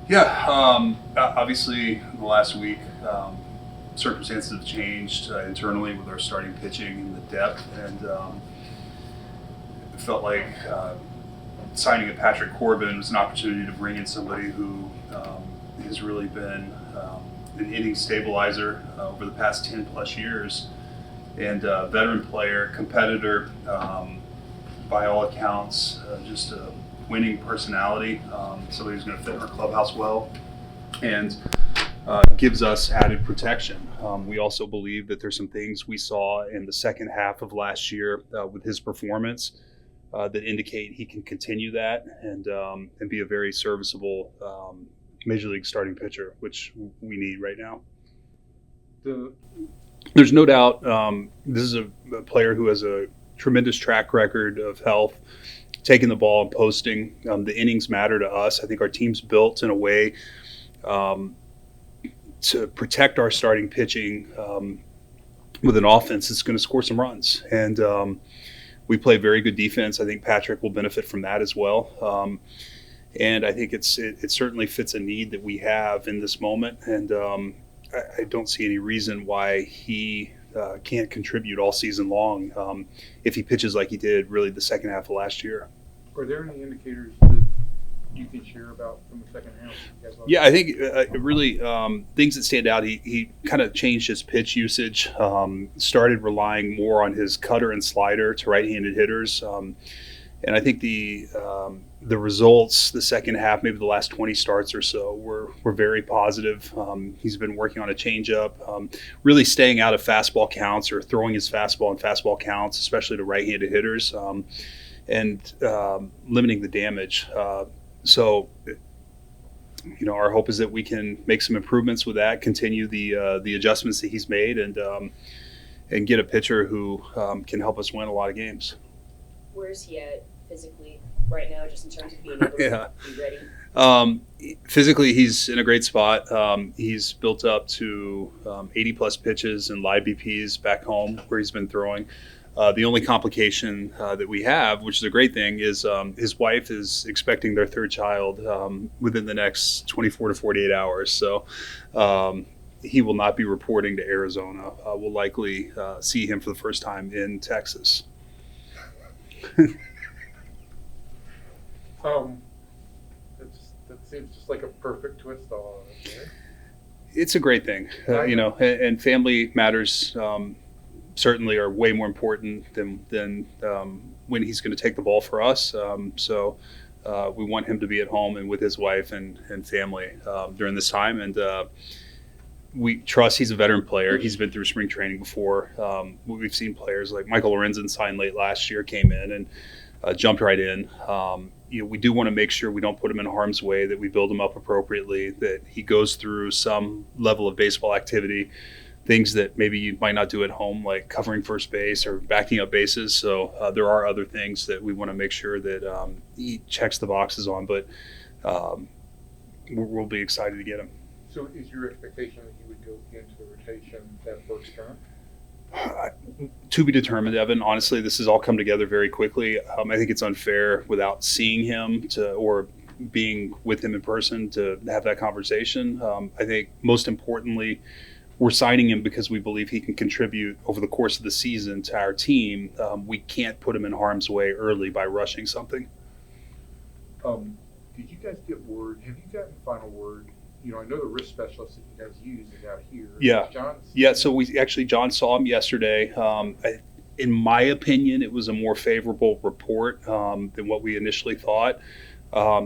Yeah, obviously the last week, circumstances have changed internally with our starting pitching and the depth, and it felt like signing a Patrick Corbin was an opportunity to bring in somebody who has really been an inning stabilizer over the past 10 plus years, and veteran player, competitor, by all accounts, just a winning personality, somebody who's going to fit in our clubhouse well, and gives us added protection. We also believe that there's some things we saw in the second half of last year with his performance that indicate he can continue that and be a very serviceable major league starting pitcher, which we need right now. There's no doubt this is a player who has a tremendous track record of health, taking the ball and posting. The innings matter to us. I think our team's built in a way to protect our starting pitching with an offense that's going to score some runs. And we play very good defense. I think Patrick will benefit from that as well. And I think it certainly fits a need that we have in this moment. And I don't see any reason why he can't contribute all season long if he pitches like he did really the second half of last year. Are there any indicators that you can share about from the second half? Yeah, I think really things that stand out, he kind of changed his pitch usage, started relying more on his cutter and slider to right-handed hitters. And I think the results the second half, maybe the last 20 starts or so, were very positive. He's been working on a changeup, really staying out of fastball counts or throwing his fastball in fastball counts, especially to right-handed hitters, and limiting the damage. So, our hope is that we can make some improvements with that, continue the adjustments that he's made, and get a pitcher who can help us win a lot of games. Where's he at physically right now, just in terms of being able to be ready? Physically, he's in a great spot. He's built up to 80 plus pitches and live BPs back home where he's been throwing. The only complication that we have, which is a great thing, is his wife is expecting their third child within the next 24 to 48 hours. So he will not be reporting to Arizona. We'll likely see him for the first time in Texas. That seems just like a perfect twist on it. Right? It's a great thing, and family matters certainly are way more important than when he's going to take the ball for us. So we want him to be at home and with his wife and family during this time. And we trust he's a veteran player. He's been through spring training before. We've seen players like Michael Lorenzen signed late last year, came in and jumped right in. We do want to make sure we don't put him in harm's way, that we build him up appropriately, that he goes through some level of baseball activity, things that maybe you might not do at home, like covering first base or backing up bases. So there are other things that we want to make sure that he checks the boxes on, but we'll be excited to get him. So is your expectation that he would go into the rotation that first term? To be determined, Evan. Honestly, this has all come together very quickly. I think it's unfair without seeing him or being with him in person to have that conversation. I think most importantly, we're signing him because we believe he can contribute over the course of the season to our team. We can't put him in harm's way early by rushing something. Did you guys get word? Have you gotten final word? I know the risk specialist that you guys use is out here. Yeah. So John saw him yesterday. In my opinion, it was a more favorable report than what we initially thought.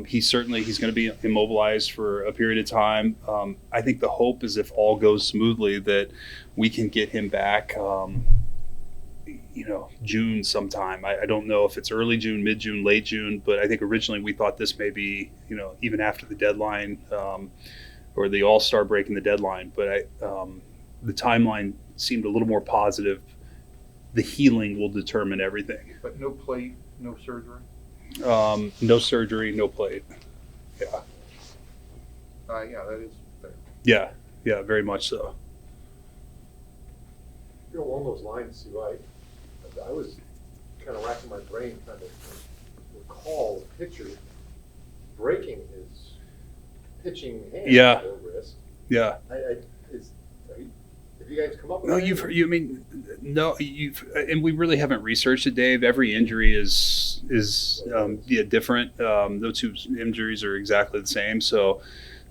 He's going to be immobilized for a period of time. I think the hope is, if all goes smoothly, that we can get him back, June sometime. I don't know if it's early June, mid-June, late June, but I think originally we thought this may be, even after the deadline or the All-Star break in the deadline. But the timeline seemed a little more positive. The healing will determine everything. But no plate, no surgery? No surgery, no plate. Yeah. Yeah, that is fair. Yeah, very much so. Along those lines, I was kind of racking my brain trying to recall the pitcher breaking pitching hand Yeah. or wrist. Yeah. Have you guys come up with No, anything? and we really haven't researched it, Dave. Every injury is different. Those two injuries are exactly the same. So,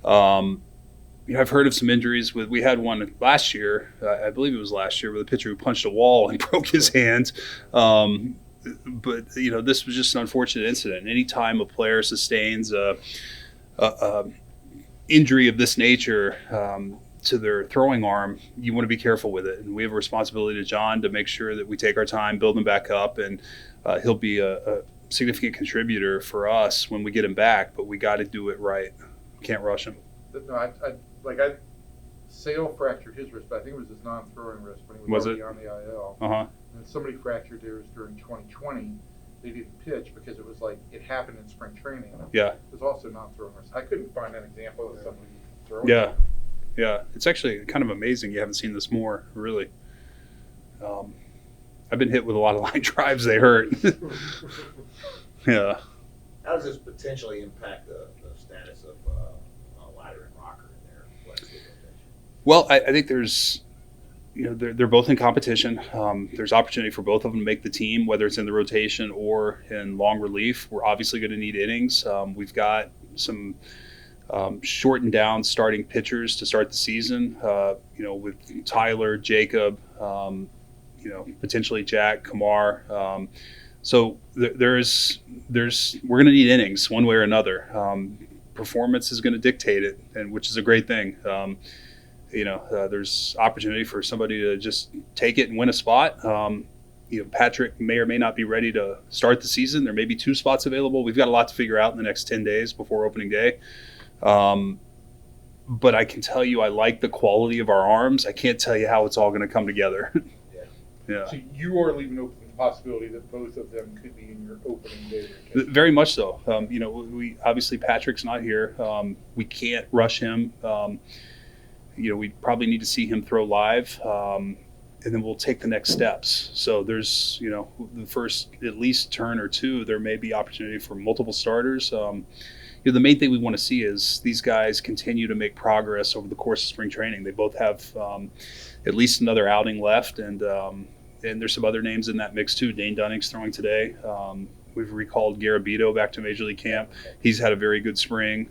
I've heard of some injuries. We had one last year, I believe it was last year, with a pitcher who punched a wall and broke his hand. But this was just an unfortunate incident. Anytime a player sustains a injury of this nature to their throwing arm, you want to be careful with it. And we have a responsibility to John to make sure that we take our time, build him back up, and he'll be a significant contributor for us when we get him back. But we got to do it right. Can't rush him. No, Sale fractured his wrist, but I think it was his non-throwing wrist when he was already on the IL. Uh-huh. And somebody fractured theirs during 2020. They didn't pitch because it was like it happened in spring training. Yeah. It was also non-throwing wrist. I couldn't find an example of somebody throwing. Yeah. Yeah. It's actually kind of amazing you haven't seen this more, really. I've been hit with a lot of line drives. They hurt. Yeah. How does this potentially impact the status of Ladder and Rocker in their Wednesday rotation? Well, I think there's, they're both in competition. There's opportunity for both of them to make the team, whether it's in the rotation or in long relief. We're obviously going to need innings. We've got some shortened down starting pitchers to start the season, with Tyler, Jacob, potentially Jack, Kamar. So we're going to need innings one way or another. Performance is going to dictate it, and which is a great thing. There's opportunity for somebody to just take it and win a spot. Patrick may or may not be ready to start the season. There may be 2 spots available. We've got a lot to figure out in the next 10 days before opening day. But I can tell you I like the quality of our arms. I can't tell you how it's all going to come together. Yeah. So you are leaving open the possibility that both of them could be in your opening day rotation. Very much so. We obviously Patrick's not here. We can't rush him. We probably need to see him throw live, and then we'll take the next steps. So there's, the first at least turn or two, there may be opportunity for multiple starters. The main thing we want to see is these guys continue to make progress over the course of spring training. They both have at least another outing left, and there's some other names in that mix too. Dane Dunning's throwing today. We've recalled Garabito back to Major League Camp. He's had a very good spring.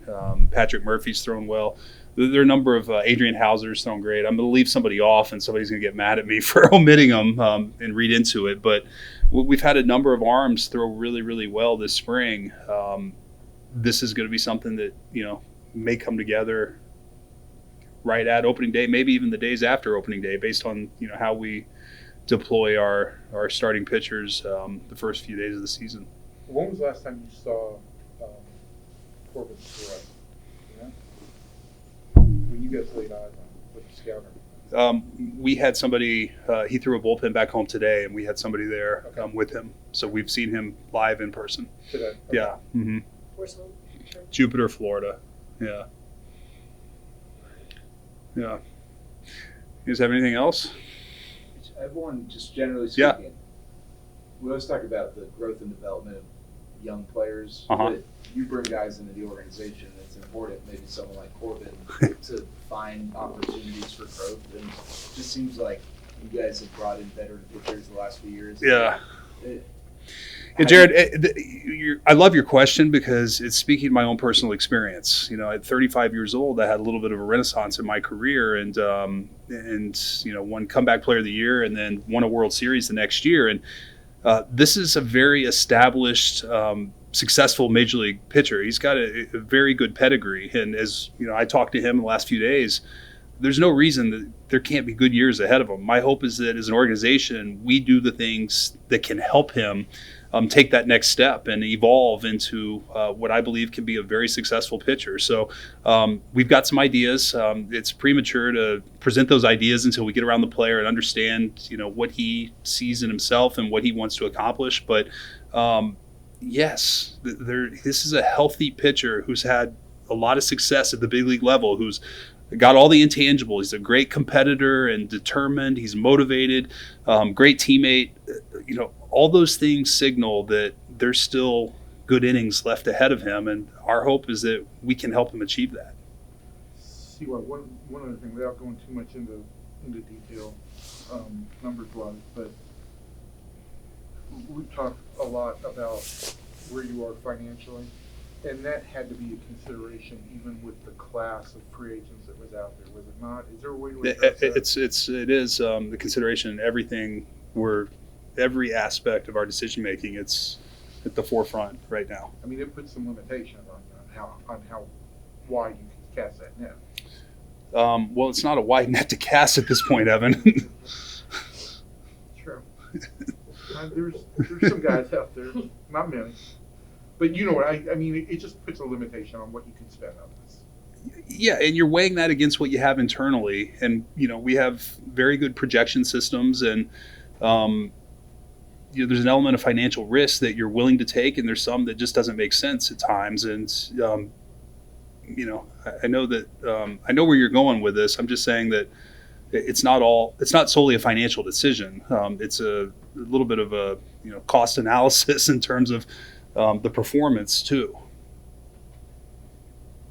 Patrick Murphy's thrown well. There are a number of Adrian Hauser's thrown great. I'm going to leave somebody off, and somebody's going to get mad at me for omitting them and read into it. But we've had a number of arms throw really, really well this spring. This is going to be something that may come together right at opening day, maybe even the days after opening day, based on how we deploy our starting pitchers the first few days of the season. When was the last time you saw Corbin throw? When you guys laid eyes on with the scouter? We had somebody, he threw a bullpen back home today, and we had somebody there Okay. with him. So we've seen him live in person. Today? Okay. Yeah. Mm-hmm. Where's home? Jupiter, Florida. Yeah. Yeah. You guys have anything else? Everyone, just generally Yeah. speaking, we always talk about the growth and development of young players. Uh-huh. But you bring guys into the organization, it's important, maybe someone like Corbin, to find opportunities for growth. And it just seems like you guys have brought in veteran pitchers the last few years. Yeah. How Jared, I love your question because it's speaking to my own personal experience. At 35 years old, I had a little bit of a renaissance in my career, and won comeback player of the year, and then won a World Series the next year. And this is a very established, successful major league pitcher. He's got a very good pedigree, and as I talked to him in the last few days, there's no reason that there can't be good years ahead of him. My hope is that as an organization, we do the things that can help him take that next step and evolve into what I believe can be a very successful pitcher. So we've got some ideas. It's premature to present those ideas until we get around the player and understand, what he sees in himself and what he wants to accomplish. But yes, this is a healthy pitcher who's had a lot of success at the big league level, who's got all the intangibles. He's a great competitor and determined. He's motivated, great teammate. All those things signal that there's still good innings left ahead of him, and our hope is that we can help him achieve that. see why. One other thing, without going too much into detail, numbers wise, but we've talked a lot about where you are financially, and that had to be a consideration even with the class of free agents that was out there, was it not? Is there a way to address that? It is the consideration in everything. Every aspect of our decision making. It's at the forefront right now. I mean, it puts some limitations on how wide you can cast that net. Well, it's not a wide net to cast at this point, Evan. True. There's some guys out there, not many, but you know what I mean. It just puts a limitation on what you can spend on this. Yeah, and you're weighing that against what you have internally, and we have very good projection systems, and there's an element of financial risk that you're willing to take, and there's some that just doesn't make sense at times. And I know that I know where you're going with this. I'm just saying that it's not solely a financial decision. It's a little bit of a cost analysis in terms of the performance too.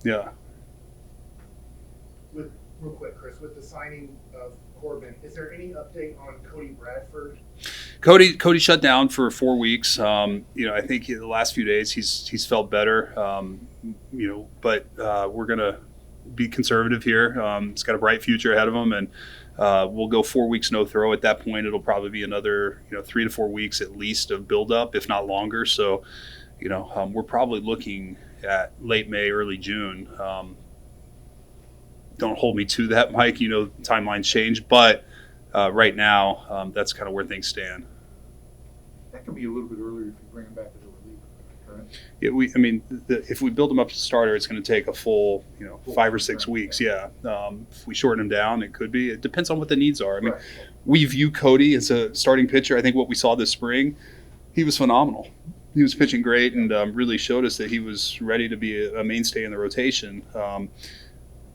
Yeah. Real quick, Chris, with the signing of Corbin, is there any update on Cody Bradford? Cody shut down for 4 weeks. I think the last few days he's felt better. But we're gonna be conservative here. He's got a bright future ahead of him, and we'll go 4 weeks no throw. At that point, it'll probably be another 3 to 4 weeks at least of build up, if not longer. So, we're probably looking at late May, early June. Don't hold me to that, Mike. Timelines change, but right now, that's kind of where things stand. That could be a little bit earlier if you bring him back as a reliever, correct? Yeah, if we build him up as a starter, it's going to take a full, 5 or 6 weeks. Yeah. If we shorten him down, it could be. It depends on what the needs are. I mean, Right. We view Cody as a starting pitcher. I think what we saw this spring, he was phenomenal. He was pitching great and really showed us that he was ready to be a mainstay in the rotation.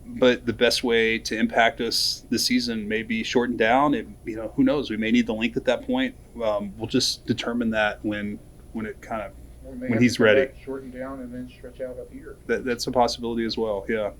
But the best way to impact us this season may be shortened down. Who knows? We may need the length at that point. We'll just determine that when it kind of when he's ready. Shorten down and then stretch out up here. That's a possibility as well. Yeah.